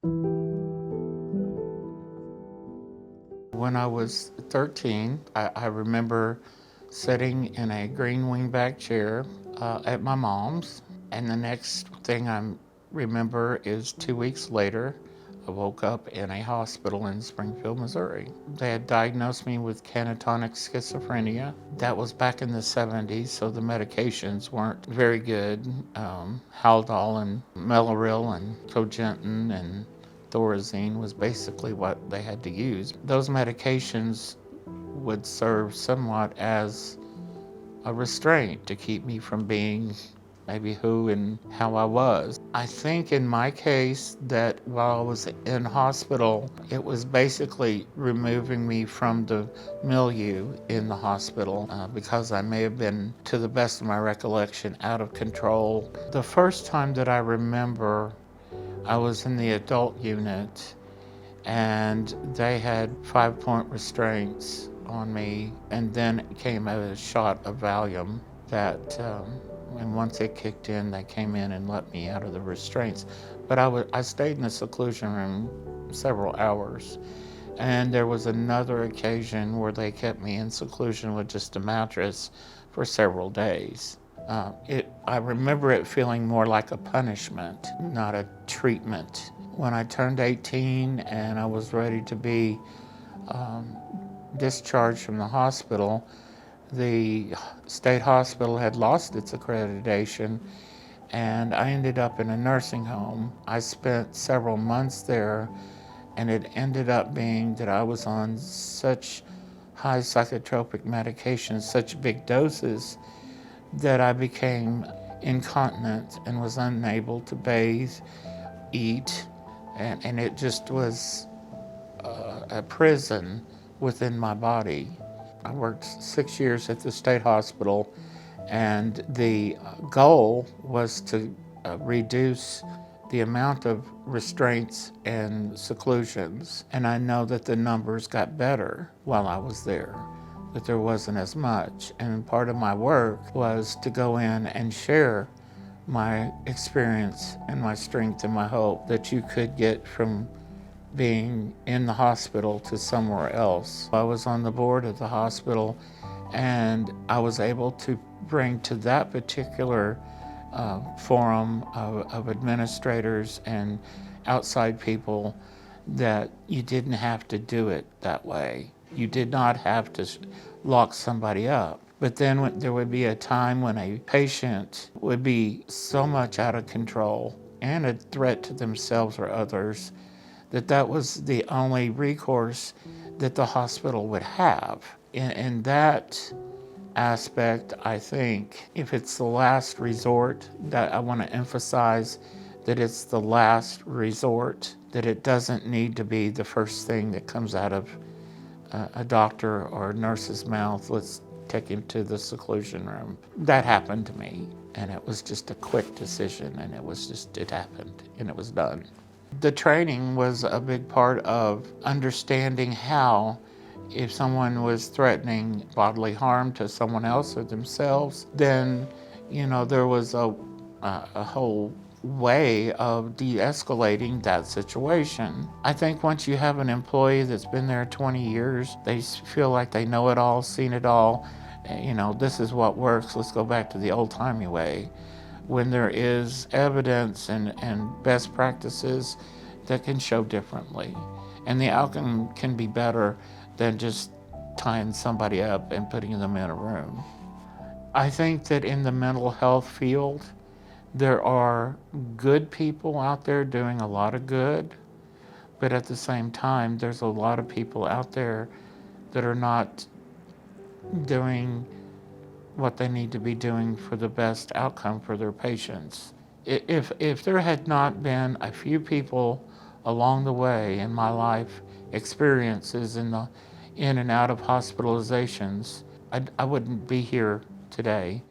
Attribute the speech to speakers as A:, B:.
A: When I was 13, I remember sitting in a green wingback chair at my mom's. And the next thing I remember is 2 weeks later, I woke up in a hospital in Springfield, Missouri. They had diagnosed me with catatonic schizophrenia. That was back in the 70s, so the medications weren't very good. Haldol and Mellaril and Cogentin and Thorazine was basically what they had to use. Those medications would serve somewhat as a restraint to keep me from being maybe who and how I was. I think in my case that while I was in hospital, it was basically removing me from the milieu in the hospital because I may have been, to the best of my recollection, out of control. The first time that I remember, I was in the adult unit and they had 5-point restraints on me, and then it came a shot of Valium that, and once it kicked in, they came in and let me out of the restraints. But I stayed in the seclusion room several hours, and there was another occasion where they kept me in seclusion with just a mattress for several days. I remember it feeling more like a punishment, not a treatment. When I turned 18 and I was ready to be discharged from the hospital, the state hospital had lost its accreditation and I ended up in a nursing home. I spent several months there, and it ended up being that I was on such high psychotropic medications, such big doses, that I became incontinent and was unable to bathe, eat, and it just was a prison within my body. I worked 6 years at the state hospital, and the goal was to reduce the amount of restraints and seclusions. And I know that the numbers got better while I was there, that there wasn't as much. And part of my work was to go in and share my experience and my strength and my hope that you could get from being in the hospital to somewhere else. I was on the board of the hospital, and I was able to bring to that particular forum of administrators and outside people that you didn't have to do it that way. You did not have to lock somebody up. But then there would be a time when a patient would be so much out of control and a threat to themselves or others that was the only recourse that the hospital would have. In that aspect, I think if it's the last resort, that I want to emphasize that it's the last resort, that it doesn't need to be the first thing that comes out of a doctor or a nurse's mouth. Let's take him to the seclusion room. That happened to me, and it was just a quick decision, and it happened, and it was done. The training was a big part of understanding how, if someone was threatening bodily harm to someone else or themselves, then, there was a whole way of de-escalating that situation. I think once you have an employee that's been there 20 years, they feel like they know it all, seen it all. This is what works. Let's go back to the old-timey way. When there is evidence and best practices that can show differently. And the outcome can be better than just tying somebody up and putting them in a room. I think that in the mental health field, there are good people out there doing a lot of good, but at the same time, there's a lot of people out there that are not doing what they need to be doing for the best outcome for their patients. If there had not been a few people along the way in my life experiences in and out of hospitalizations, I wouldn't be here today.